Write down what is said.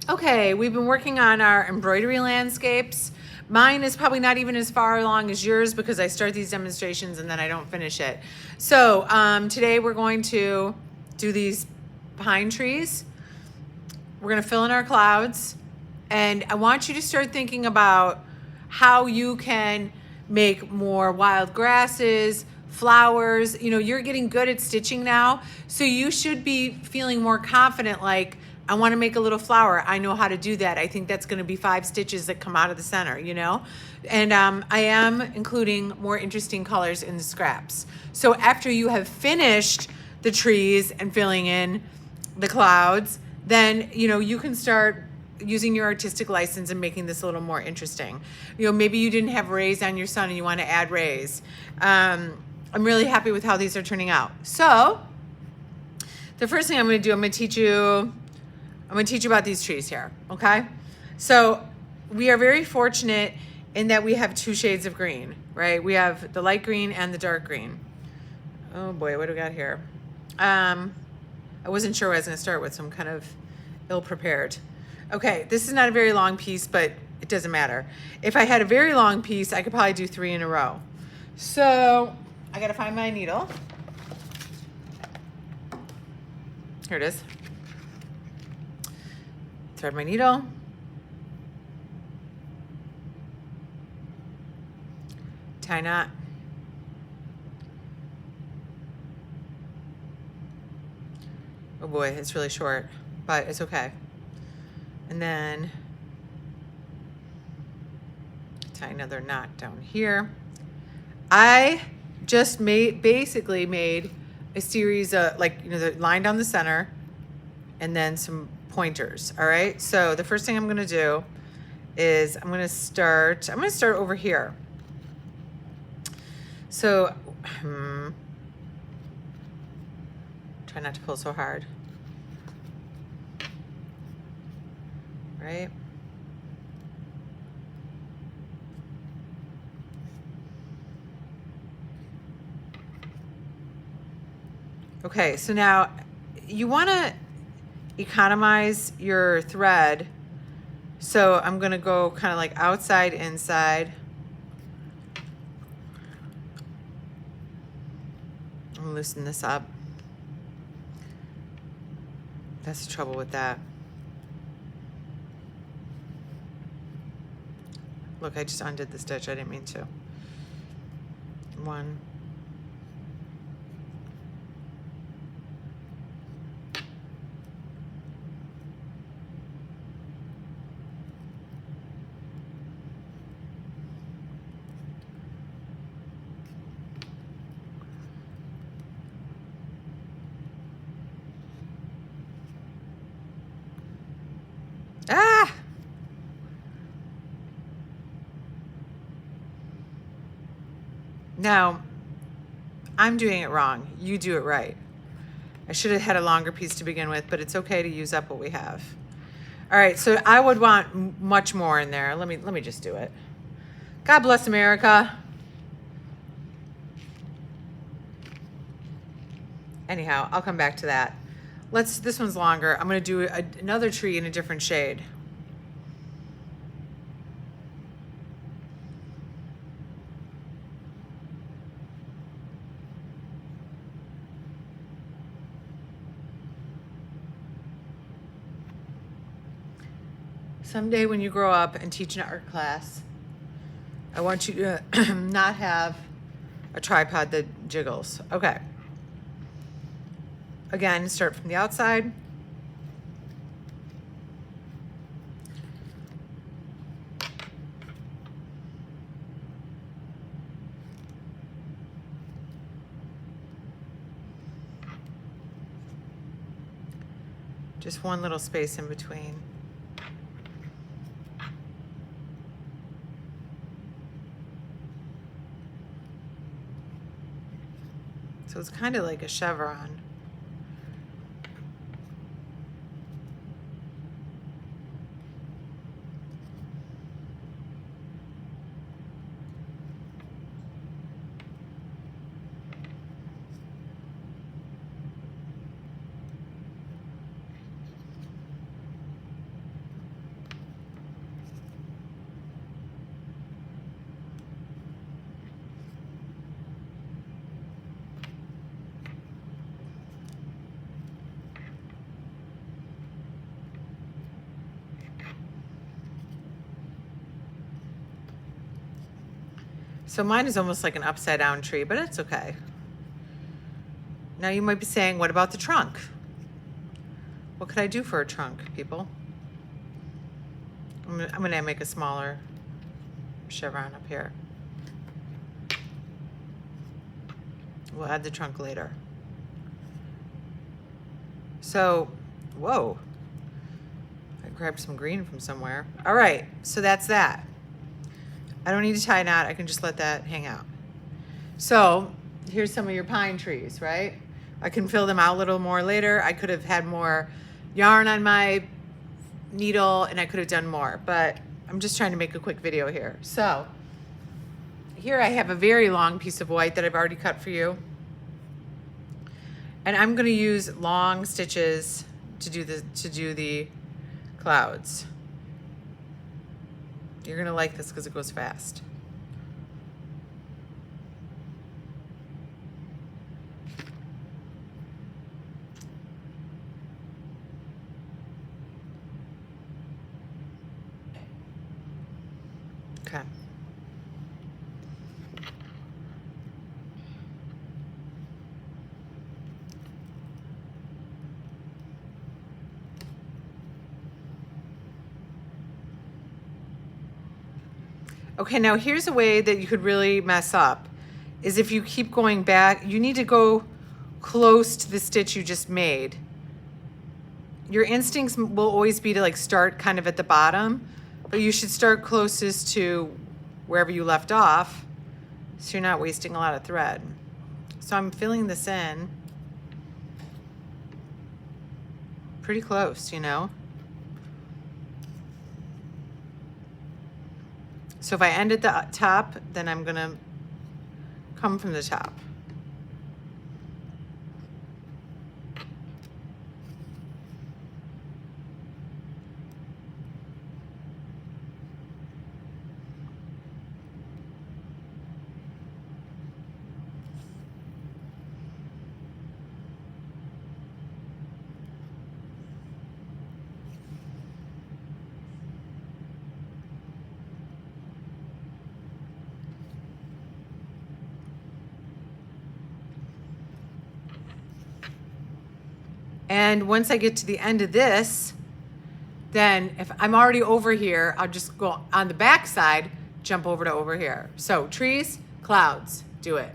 Okay, we've been working on our embroidery landscapes. Mine is probably not even as far along as yours because I start these demonstrations and then I don't finish it. So today we're going to do these pine trees. We're gonna fill in our clouds, and I want you to start thinking about how you can make more wild grasses, flowers. You know, you're getting good at stitching now, so you should be feeling more confident, like, I want to make a little flower. I know how to do that. I think that's going to be 5 stitches that come out of the center, you know? And I am including more interesting colors in the scraps. So after you have finished the trees and filling in the clouds, then, you know, you can start using your artistic license and making this a little more interesting. You know, maybe you didn't have rays on your sun and you want to add rays. I'm really happy with how these are turning out. So the first thing I'm going to do, I'm going to teach you about these trees here, okay? So we are very fortunate in that we have 2 shades of green, right? We have the light green and the dark green. Oh boy, what do we got here? I wasn't sure what I was going to start with, so I'm kind of ill-prepared. Okay, this is not a very long piece, but it doesn't matter. If I had a very long piece, I could probably do 3 in a row. So I got to find my needle. Here it is. Thread my needle. Tie knot. Oh boy, it's really short, but it's okay. And then tie another knot down here. I just basically made a series of, like, you know, the line down the center and then some pointers. All right, so the first thing I'm going to do is I'm going to start over here. So try not to pull so hard, right? Okay, so now you want to economize your thread. So I'm going to go kind of like outside, inside. I'm loosen this up. That's the trouble with that. Look, I just undid the stitch. I didn't mean to. 1. Ah! Now, I'm doing it wrong. You do it right. I should have had a longer piece to begin with, but it's okay to use up what we have. All right, so I would want much more in there. Let me just do it. God bless America. Anyhow, I'll come back to that. This one's longer. I'm going to do another tree in a different shade. Someday when you grow up and teach an art class, I want you to not have a tripod that jiggles. Okay. Again, start from the outside. Just one little space in between. So it's kind of like a chevron. So mine is almost like an upside down tree, but it's okay. Now you might be saying, what about the trunk? What could I do for a trunk, people? I'm gonna make a smaller chevron up here. We'll add the trunk later. So, whoa. I grabbed some green from somewhere. All right, so that's that. I don't need to tie a knot. I can just let that hang out. So here's some of your pine trees, right? I can fill them out a little more later. I could have had more yarn on my needle and I could have done more, but I'm just trying to make a quick video here. So here I have a very long piece of white that I've already cut for you. And I'm gonna use long stitches to do the clouds. You're gonna like this because it goes fast. Okay. Okay, now here's a way that you could really mess up, is if you keep going back, you need to go close to the stitch you just made. Your instincts will always be to like start kind of at the bottom, but you should start closest to wherever you left off, so you're not wasting a lot of thread. So I'm filling this in pretty close, you know? So if I end at the top, then I'm gonna come from the top. And once I get to the end of this, then if I'm already over here, I'll just go on the back side, jump over to over here. So trees, clouds, do it.